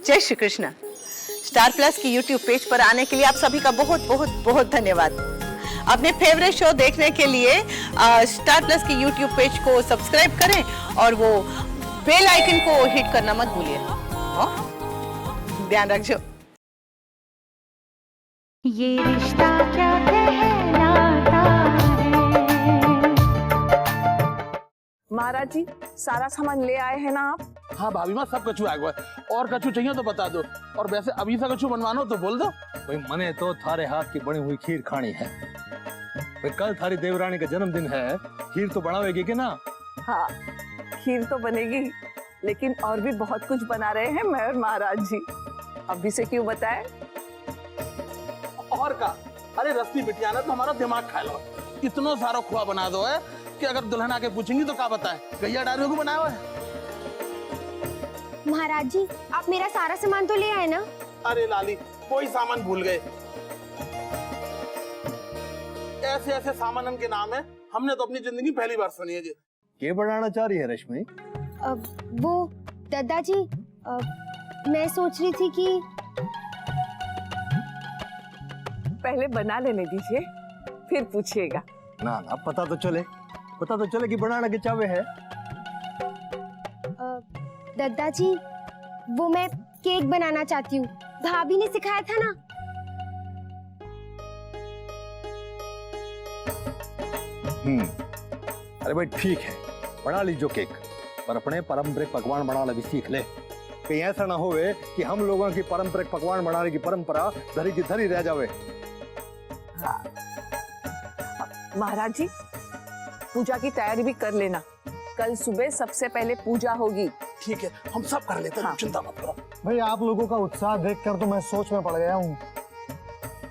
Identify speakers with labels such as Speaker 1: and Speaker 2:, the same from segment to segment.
Speaker 1: जय Shri Krishna. Star plus की YouTube page पर आने के लिए आप सभी का बहुत बहुत बहुत धन्यवाद। अपने फेवरेट शो देखने के लिए स्टार प्लस की यूट्यूब पेज को सब्सक्राइब करें और वो बेल आइकन को हिट करना मत भूलिए। ध्यान रखिए।
Speaker 2: ये रिश्ता क्या कहलाता है।
Speaker 3: महाराज जी, सारा सामान ले आए हैं ना आप?
Speaker 4: हाँ भाभी माँ, सब कछु आ गया। और कछु चाहिए तो बता दो, और वैसे अभी से कछु बनवाना तो बोल दो।
Speaker 5: भाई मने तो थारे हाथ की बनी हुई खीर खानी है। भाई कल थारी देवरानी का जन्मदिन है, खीर तो बनावेगी कि ना?
Speaker 3: हाँ, खीर तो बनेगी, लेकिन और भी बहुत कुछ बना रहे हैं मैं और महाराज जी। अभी से क्यों बताए?
Speaker 4: और का? अरे रस्ती बिटिया ना तो हमारा दिमाग खा लो। इतना सारा खोआ बना दो है कि अगर दुल्हन आके पूछेंगी तो क्या बताए, गैया डारियों को बनाया हुआ है।
Speaker 6: महाराज जी, आप मेरा सारा सामान तो ले आए ना?
Speaker 4: अरे लाली, कोई सामान भूल गए। ऐसे ऐसे सामानन के नाम है, हमने तो अपनी जिंदगी पहली बार सुनी है जी।
Speaker 5: क्या बनाना चाह रही है रश्मि?
Speaker 6: वो दादाजी, मैं सोच रही थी कि
Speaker 3: पहले बना लेने दीजिए, फिर पूछिएगा।
Speaker 5: ना ना, पता तो चले कि बनाना के चावे है।
Speaker 6: दादाजी, वो मैं केक बनाना चाहती हूँ, भाभी ने सिखाया था ना।
Speaker 5: अरे भाई ठीक है, बना लीजो केक, पर अपने पारंपरिक पकवान बनाना भी सीख ले। कहीं ऐसा ना होवे कि हम लोगों की पारंपरिक पकवान बनाने की परंपरा धरी की धरी रह जावे।
Speaker 3: हाँ। महाराज जी, पूजा की तैयारी भी कर लेना। कल सुबह सबसे पहले पूजा होगी।
Speaker 4: ठीक है, हम सब कर लेते हैं।
Speaker 3: हाँ।
Speaker 4: चिंता मत करो।
Speaker 7: भाई आप लोगों का उत्साह देखकर तो मैं सोच में पड़ गया हूँ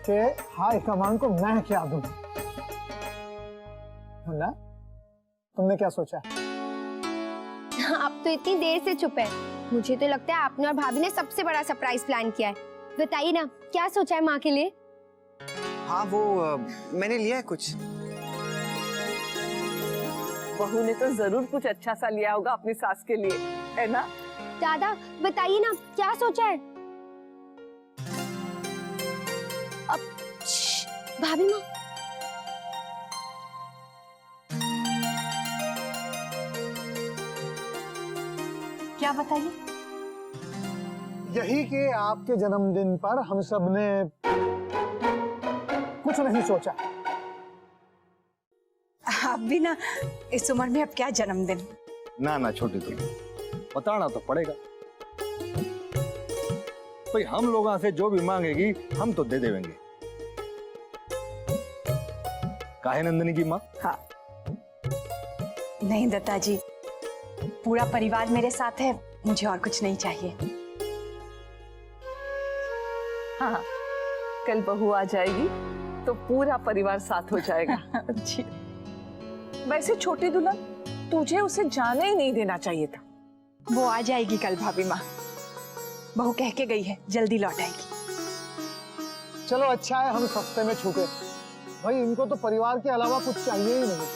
Speaker 7: कि हाई कमान को मैं क्या दूं। ना, तुमने क्या सोचा?
Speaker 6: आप तो इतनी देर से चुप है। मुझे तो लगता है आपने और भाभी ने सबसे बड़ा सरप्राइज प्लान किया है। बताइए ना, क्या सोचा है माँ के लिए?
Speaker 8: हाँ वो मैंने लिया है कुछ।
Speaker 3: बहू ने तो जरूर कुछ अच्छा सा लिया होगा अपनी सास के लिए, है ना?
Speaker 6: दादा बताइए ना, क्या सोचा है? अब भाभी माँ,
Speaker 2: क्या बताइए?
Speaker 7: यही कि आपके जन्मदिन पर हम सब ने कुछ नहीं सोचा।
Speaker 2: आप भी ना, इस उम्र में अब क्या जन्मदिन।
Speaker 5: ना ना छोटी तुम, बताना तो पड़ेगा। भाई हम लोगों से जो भी मांगेगी हम तो दे देंगे। काहे नंदनी की माँ?
Speaker 3: हाँ।
Speaker 2: नहीं दत्ता जी, पूरा परिवार मेरे साथ है, मुझे और कुछ नहीं चाहिए।
Speaker 3: हाँ, कल बहू आ जाएगी तो पूरा परिवार साथ हो जाएगा।
Speaker 2: जी।
Speaker 3: वैसे छोटी दुल्हन, तुझे उसे जाने ही नहीं देना चाहिए था।
Speaker 2: वो आ जाएगी कल भाभी माँ, बहू कह के गई है जल्दी लौट आएगी।
Speaker 7: चलो अच्छा है हम सस्ते में छूटे। भाई इनको तो परिवार के अलावा कुछ चाहिए ही नहीं।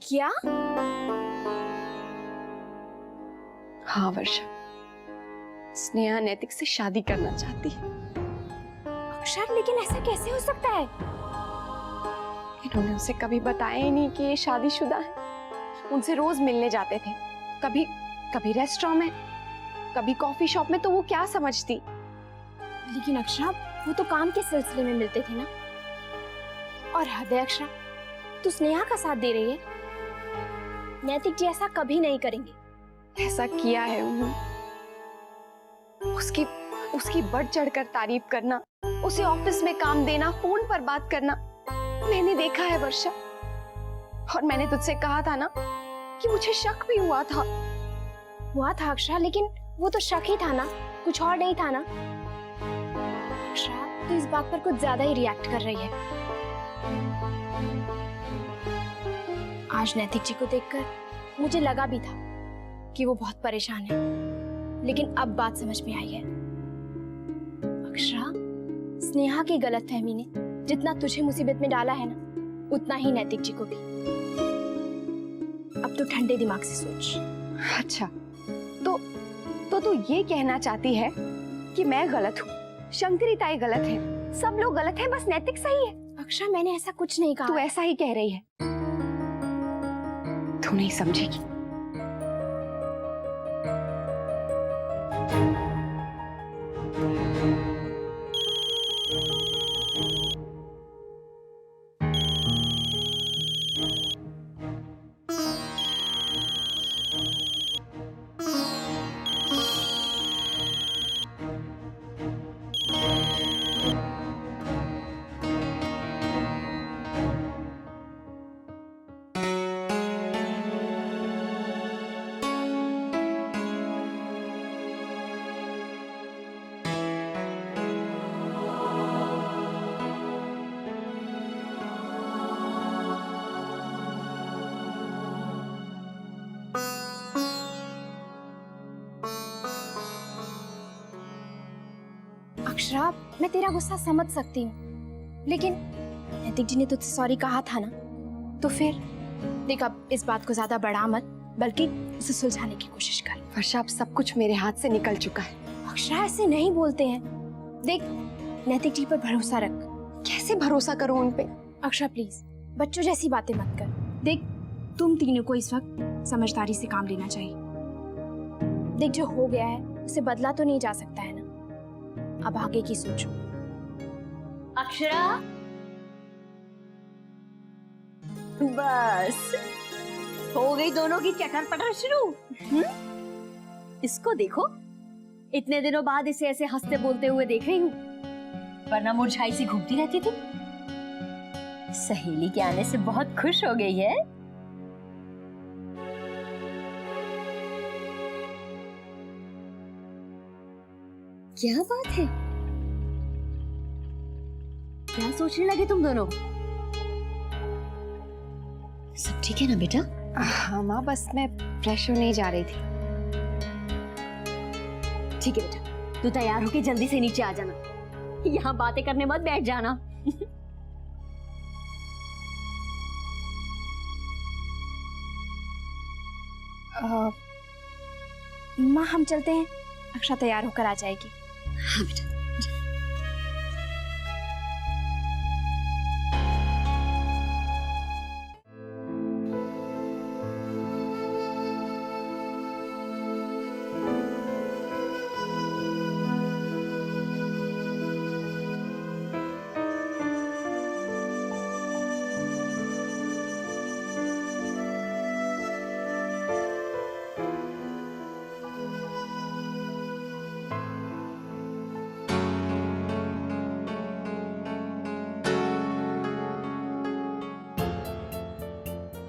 Speaker 6: क्या?
Speaker 9: हाँ वर्षा, स्नेहा नैतिक से शादी करना चाहती है।
Speaker 6: अक्षर, लेकिन ऐसा कैसे हो सकता है?
Speaker 9: इन्होंने उसे कभी बताया ही नहीं कि ये शादीशुदा है। उनसे रोज मिलने जाते थे, कभी कभी रेस्टोरेंट में, कभी कॉफी शॉप में, तो वो क्या समझती।
Speaker 6: लेकिन अक्षरा, वो तो काम के सिलसिले में मिलते थे ना। और हद है अक्षरा, तू स्नेहा का साथ दे रही है। नैतिक जी ऐसा कभी नहीं करेंगे।
Speaker 9: ऐसा किया है उन्होंने। उसकी बढ़ चढ़कर तारीफ करना, उसे ऑफिस में काम देना, फोन पर बात करना, मैंने देखा है वर्षा। और मैंने तुझसे कहा था ना कि मुझे शक भी हुआ था
Speaker 6: अक्षरा, लेकिन वो तो शक ही था ना, कुछ और नहीं था ना। अक्षरा, तो इस बात पर कुछ ज्यादा ही रिएक्ट कर रही है। आज नैतिक जी को देखकर मुझे लगा भी था कि वो बहुत परेशान है, लेकिन अब बात समझ में आई है। अक्षरा, स्नेहा की गलतफहमी ने जितना तुझे मुसीबत में डाला है ना, उतना ही नैतिक जी को भी। अब तो ठंडे दिमाग से सोच।
Speaker 9: अच्छा, तो तू ये कहना चाहती है कि मैं गलत हूँ, शंकरी ताई गलत है, सब लोग गलत हैं, बस नैतिक सही है?
Speaker 6: अक्षरा, मैंने ऐसा कुछ नहीं कहा।
Speaker 9: तू ऐसा ही कह रही है, तू नहीं समझेगी।
Speaker 6: अक्षरा, मैं तेरा गुस्सा समझ सकती हूँ, लेकिन नैतिक जी ने तुझसे सॉरी कहा था ना, तो फिर देख, अब इस बात को ज्यादा बढ़ा मत, बल्कि उसे सुलझाने की कोशिश कर।
Speaker 9: वर्षा, अब सब कुछ मेरे हाथ से निकल चुका है।
Speaker 6: अक्षरा, ऐसे नहीं बोलते हैं। देख, नैतिक जी पर भरोसा रख।
Speaker 9: कैसे भरोसा करूं उन पे?
Speaker 6: अक्षरा प्लीज, बच्चों जैसी बातें मत कर। देख, तुम तीनों को इस वक्त समझदारी से काम लेना चाहिए। देख, जो हो गया है उसे बदला तो नहीं जा सकता है ना, अब आगे की सोचो।
Speaker 10: अक्षरा, बस हो गई दोनों की चटर पटर शुरू। इसको देखो, इतने दिनों बाद इसे ऐसे हंसते बोलते हुए देख रही हूँ, वरना मुरझाई सी घूमती रहती थी। सहेली के आने से बहुत खुश हो गई है। क्या बात है? क्या सोचने लगे तुम दोनों? सब ठीक है ना बेटा?
Speaker 9: हाँ माँ, बस मैं फ्रेश होने जा रही थी।
Speaker 10: ठीक है बेटा, तू तैयार होके जल्दी से नीचे आ जाना, यहाँ बातें करने मत बैठ जाना।
Speaker 6: माँ, हम चलते हैं, अक्षरा तैयार होकर आ जाएगी।
Speaker 10: हाँ बेटा।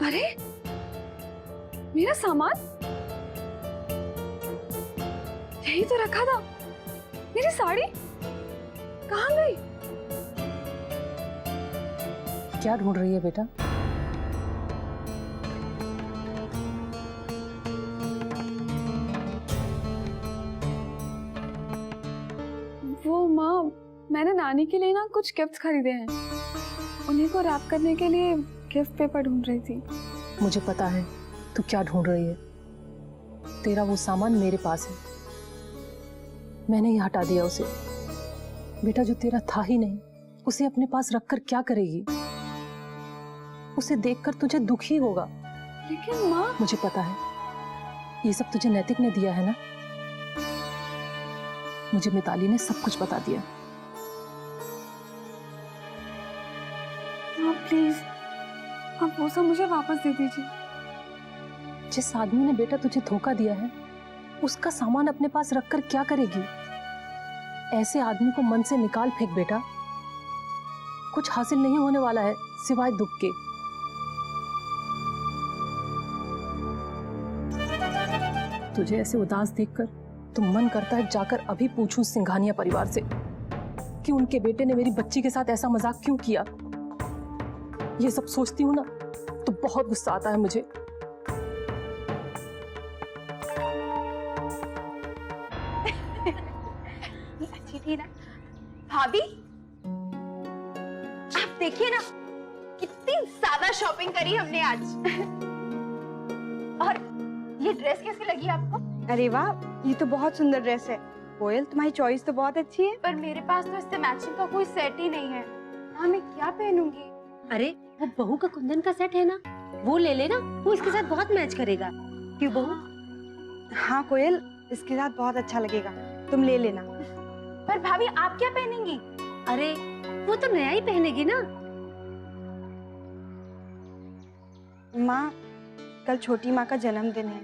Speaker 9: अरे, मेरा सामान यही तो रखा था। मेरी साड़ी कहाँ गई?
Speaker 11: क्या ढूंढ रही है बेटा?
Speaker 9: वो माँ, मैंने नानी के लिए ना कुछ गिफ्ट्स खरीदे हैं, उन्हीं को रैप करने के लिए गिफ्ट पेपर ढूंढ रही थी।
Speaker 11: मुझे पता है तू क्या ढूंढ रही है। तेरा वो सामान मेरे पास है, मैंने ही हटा दिया उसे। बेटा, जो तेरा था ही नहीं, उसे अपने पास रखकर क्या करेगी? उसे देखकर तुझे दुख ही होगा।
Speaker 9: लेकिन माँ,
Speaker 11: मुझे पता है, ये सब तुझे नैतिक ने दिया है ना। मुझे मिताली ने सब कुछ बता दिया।
Speaker 9: माँ प्लीज, आप वो सब मुझे वापस दे दीजिए।
Speaker 11: जिस आदमी ने बेटा तुझे धोखा दिया है, उसका सामान अपने पास रखकर क्या करेगी? ऐसे आदमी को मन से निकाल फेंक बेटा। कुछ हासिल नहीं होने वाला है सिवाय दुख के। तुझे ऐसे उदास देखकर तो मन करता है जाकर अभी पूछूं सिंघानिया परिवार से कि उनके बेटे ने मेरी बच्ची के साथ ऐसा मजाक क्यों किया। ये सब सोचती हूँ ना तो बहुत गुस्सा आता है मुझे।
Speaker 9: अच्छी थी ना भाभी? आप देखिए ना, कितनी ज्यादा शॉपिंग करी हमने आज। ये ड्रेस कैसी लगी आपको?
Speaker 12: अरे वाह, ये तो बहुत सुंदर ड्रेस है। कोयल, तुम्हारी चॉइस तो बहुत अच्छी है।
Speaker 9: पर मेरे पास तो इससे मैचिंग का कोई सेट ही नहीं है। हाँ, मैं क्या पहनूंगी?
Speaker 10: अरे वो बहू का कुंदन का सेट है ना, वो ले लेना, वो इसके साथ बहुत मैच करेगा। क्यों बहू?
Speaker 12: हाँ कोयल, इसके साथ बहुत अच्छा लगेगा, तुम ले लेना।
Speaker 9: पर भाभी आप क्या पहनेंगी?
Speaker 10: अरे वो तो नया ही पहनेगी ना।
Speaker 12: माँ, कल छोटी माँ का जन्मदिन है,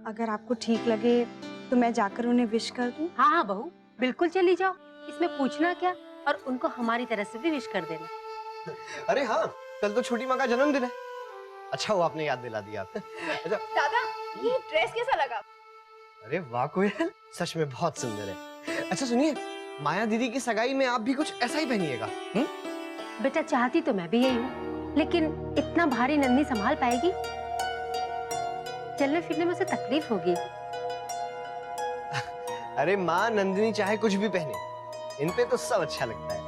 Speaker 12: अगर आपको ठीक लगे तो मैं जाकर उन्हें विश कर दूं?
Speaker 10: हाँ हाँ बहू, बिल्कुल चली जाओ, इसमें पूछना क्या, और उनको हमारी तरफ से भी विश कर देना।
Speaker 8: अरे हाँ, कल तो छोटी माँ का जन्मदिन है। अच्छा वो आपने याद दिला दिया। अच्छा
Speaker 9: दादा, ये ड्रेस कैसा लगा?
Speaker 8: अरे वाह कोयल, सच में बहुत सुंदर है। अच्छा सुनिए, माया दीदी की सगाई में आप भी कुछ ऐसा ही पहनिएगा।
Speaker 10: बेटा चाहती तो मैं भी यही हूँ, लेकिन इतना भारी नन्ही संभाल पाएगी? चलने फिरने में उसे तकलीफ होगी।
Speaker 8: अरे माँ, नंदिनी चाहे कुछ भी पहने, इन पे तो सब अच्छा लगता है।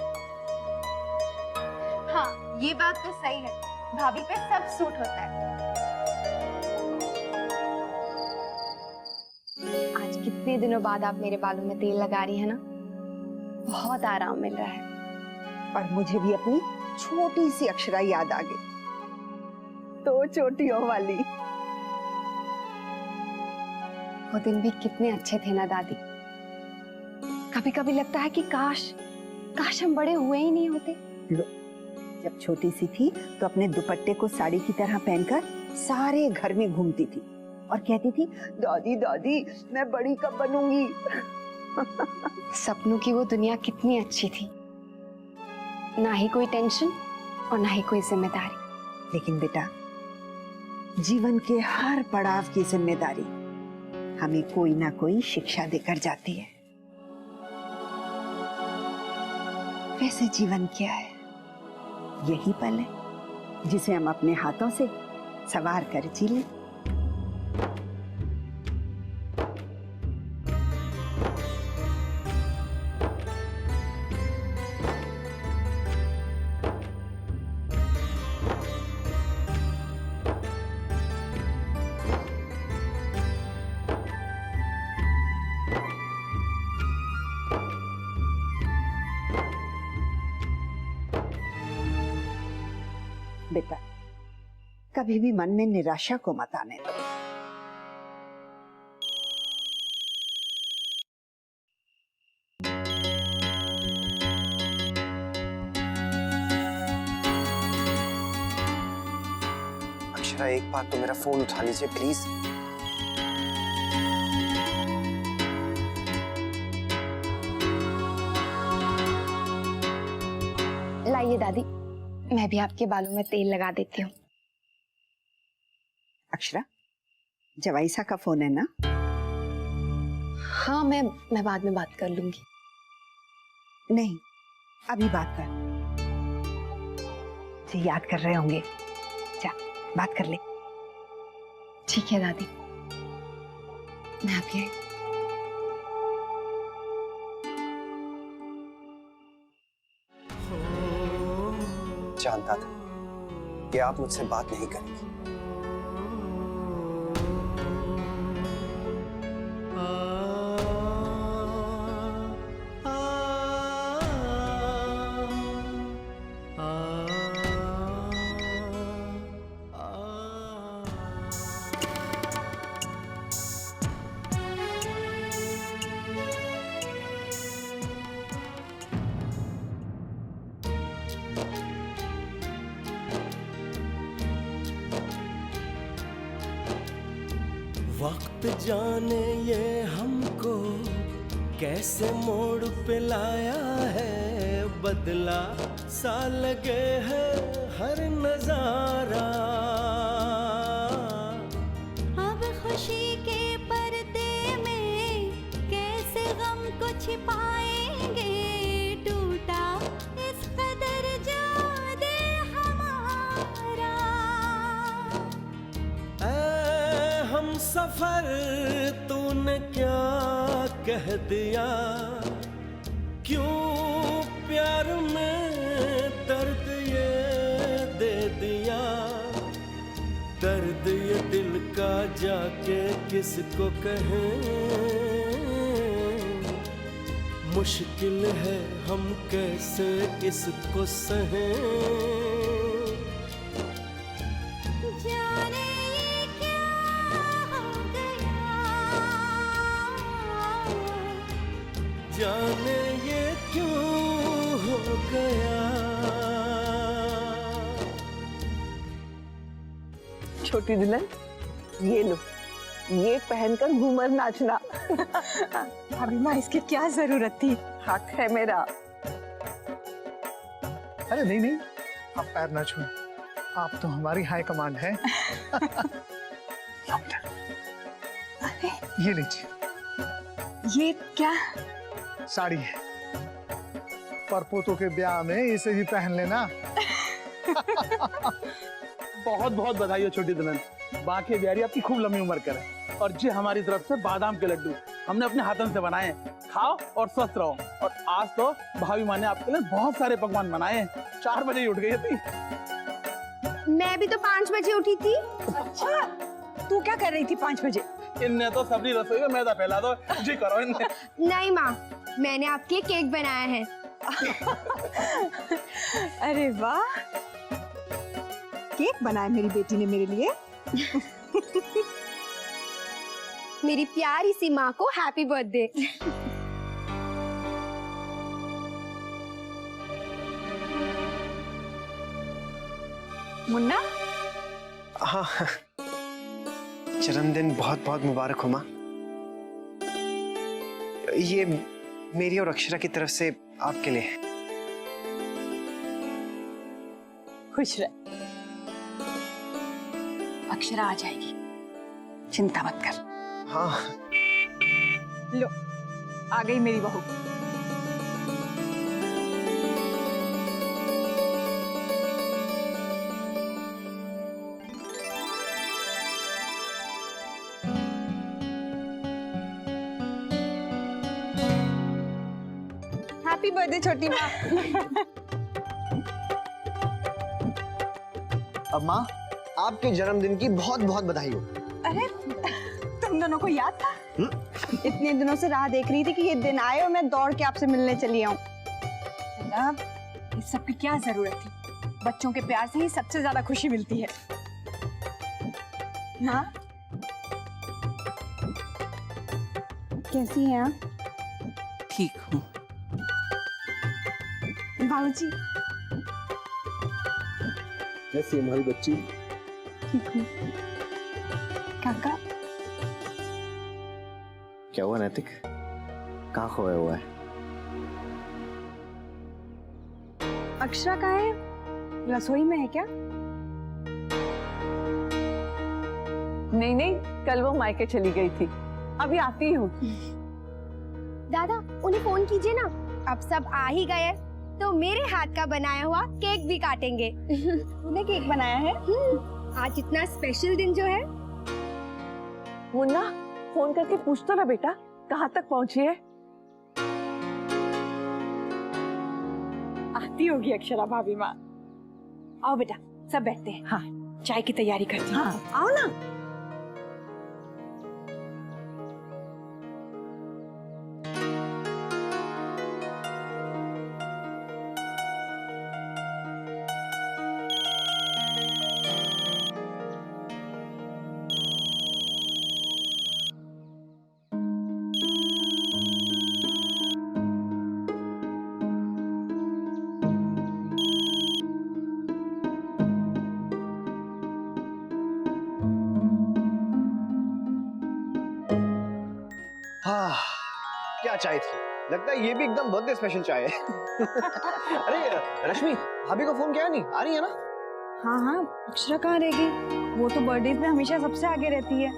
Speaker 9: हाँ, ये बात तो सही है, भाभी पे सब सूट होता है। आज कितने दिनों बाद आप मेरे बालों में तेल लगा रही है ना, बहुत आराम मिल रहा है।
Speaker 3: और मुझे भी अपनी छोटी सी अक्षरा याद आ गई, तो चोटियों वाली।
Speaker 9: वो दिन भी कितने अच्छे थे ना दादी। कभी कभी लगता है कि काश हम बड़े हुए ही नहीं होते।
Speaker 3: जब छोटी सी थी तो अपने दुपट्टे को साड़ी की तरह पहनकर सारे घर में घूमती थी और कहती थी, दादी दादी मैं बड़ी कब बनूंगी।
Speaker 9: सपनों की वो दुनिया कितनी अच्छी थी, ना ही कोई टेंशन और ना ही कोई जिम्मेदारी।
Speaker 3: लेकिन बेटा, जीवन के हर पड़ाव की जिम्मेदारी हमें कोई ना कोई शिक्षा देकर जाती है। वैसे जीवन क्या है? यही पल है जिसे हम अपने हाथों से सवार कर जी लें। बेटा, कभी भी मन में निराशा को मत आने दो।
Speaker 8: अक्षरा, एक बार तो मेरा फोन उठा लीजिए प्लीज।
Speaker 9: लाइए दादी, मैं भी आपके बालों में तेल लगा देती हूँ।
Speaker 3: अक्षरा, जवाईसा का फोन है ना?
Speaker 9: हाँ, मैं बाद में बात कर लूंगी।
Speaker 3: नहीं, अभी बात कर। जी याद कर रहे होंगे, जा बात कर ले।
Speaker 9: ठीक है दादी, मैं अभी आई।
Speaker 8: जानता था कि आप मुझसे बात नहीं करेंगी।
Speaker 13: वक्त जाने ये हमको कैसे मोड़ पे लाया है, बदला सा लगे है हर नजारा।
Speaker 14: अब खुशी के पर्दे में कैसे गम को छिपाएंगे, टूटा इस कदर जो दिल हमारा।
Speaker 13: हम सफर तूने क्या कह दिया, क्यों प्यार में दर्द ये दे दिया, दर्द ये दिल का जाके के किसको कहें, मुश्किल है हम कैसे इसको सहें।
Speaker 14: जाने ये क्या हो गया,
Speaker 13: जाने ये क्यों हो गया।
Speaker 2: छोटी दुल्हन, ये लो, ये पहनकर घूमर नाचना। भाभी माँ, इसकी क्या जरूरत थी? हक है मेरा।
Speaker 7: अरे नहीं नहीं, आप पैर ना छुएं, आप तो हमारी हाई कमांड है। ये लीजिए।
Speaker 2: ये क्या?
Speaker 7: साड़ी है, परपोतों के ब्याह में इसे भी पहन लेना।
Speaker 4: बहुत बहुत बधाई हो छोटी दुल्हन, बाकी बिहारी आपकी खूब लंबी उम्र करे। और जी हमारी तरफ से बादाम के लड्डू हमने अपने हाथों से बनाए हैं, खाओ और स्वस्थ रहो। और आज तो भाभी माँ ने आपके लिए बहुत सारे पकवान बनाए हैं। 4 बजे ही उठ गई थी।
Speaker 9: मैं भी तो 5 बजे उठी थी।
Speaker 2: अच्छा, तू क्या कर रही थी 5 बजे?
Speaker 4: इनने तो सबरी रसोई में मैदा फैला दो जी करो इनने।
Speaker 9: नहीं माँ, मैंने आपके लिए केक बनाया है।
Speaker 2: अरे वाह, केक बनाया मेरी बेटी ने मेरे लिए।
Speaker 9: मेरी प्यारी सी माँ को हैप्पी बर्थडे।
Speaker 2: मुन्ना,
Speaker 8: हाँ, जन्मदिन बहुत बहुत मुबारक हो माँ। ये मेरी और अक्षरा की तरफ से आपके लिए।
Speaker 2: खुश रह। अक्षरा आ जाएगी, चिंता मत कर।
Speaker 8: हाँ।
Speaker 2: लो, आ गई मेरी बहू।
Speaker 12: हैप्पी बर्थडे छोटी माँ।
Speaker 8: अब माँ, आपके जन्मदिन की बहुत बहुत बधाई हो।
Speaker 12: अरे, तुम दोनों को याद था? इतने दिनों से राह देख रही थी कि ये दिन आए और मैं दौड़ के आपसे मिलने चली आऊं।
Speaker 2: इस सब की क्या जरूरत थी? बच्चों के प्यार से ही सबसे ज्यादा खुशी मिलती है।
Speaker 12: हाँ, कैसी हैं आप?
Speaker 4: ठीक हूँ।
Speaker 12: बाबूजी,
Speaker 5: कैसी है हमारी बच्ची?
Speaker 12: ठीक हूँ। काका,
Speaker 15: क्या हुआ नैतिक? कहाँ खोया हुआ है?
Speaker 12: अक्षरा कहाँ है? रसोई में है क्या?
Speaker 2: नहीं नहीं, कल वो मायके चली गई थी, अभी आती हूँ।
Speaker 9: दादा, उन्हें फोन कीजिए ना। अब सब आ ही गए तो मेरे हाथ का बनाया हुआ केक भी काटेंगे।
Speaker 12: तूने केक बनाया है?
Speaker 9: आज इतना स्पेशल दिन जो है।
Speaker 2: मुन्ना, फोन करके पूछ तो ना बेटा, कहाँ तक पहुँची है? आती होगी अक्षरा भाभी माँ। आओ बेटा, सब बैठते हैं। हाँ, चाय की तैयारी करती हूँ। हाँ, आओ ना।
Speaker 8: हाँ, क्या चाय थी। लगता है ये भी एकदम बर्थडे स्पेशल चाय है। अरे रश्मि, भाभी को फोन किया नहीं? आ रही है ना?
Speaker 12: हाँ हाँ, अक्षरा कहाँ रहेगी? वो तो बर्थडे में हमेशा सबसे आगे रहती है।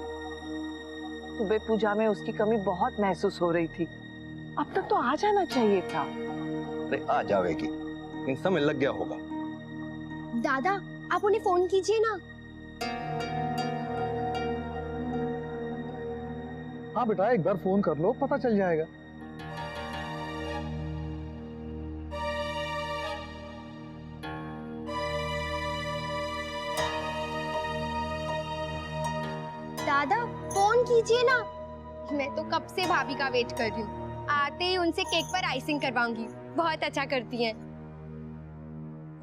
Speaker 2: सुबह पूजा में उसकी कमी बहुत महसूस हो रही थी। अब तक तो आ जाना चाहिए था।
Speaker 5: अरे आ जाएगी, इन समय लग गया होगा।
Speaker 9: दादा, आप उन्हें फोन कीजिए ना।
Speaker 7: हाँ बेटा, एक बार फोन कर लो, पता चल जाएगा।
Speaker 9: दादा, फोन आइसिंग कीजिए ना। मैं तो कब से भाभी का वेट कर रही हूँ। आते ही उनसे केक पर आइसिंग करवाऊंगी, बहुत अच्छा करती हैं।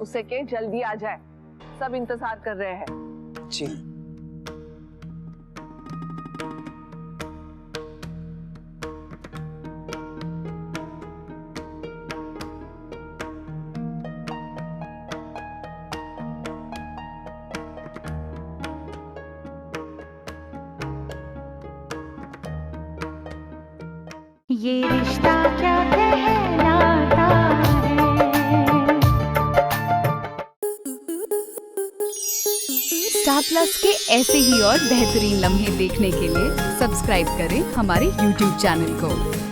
Speaker 2: उसे के जल्दी आ जाए, सब इंतजार कर रहे हैं।
Speaker 8: जी
Speaker 14: ये रिश्ता क्या कहलाता है।
Speaker 16: स्टार प्लस के ऐसे ही और बेहतरीन लम्हे देखने के लिए सब्सक्राइब करें हमारे YouTube चैनल को।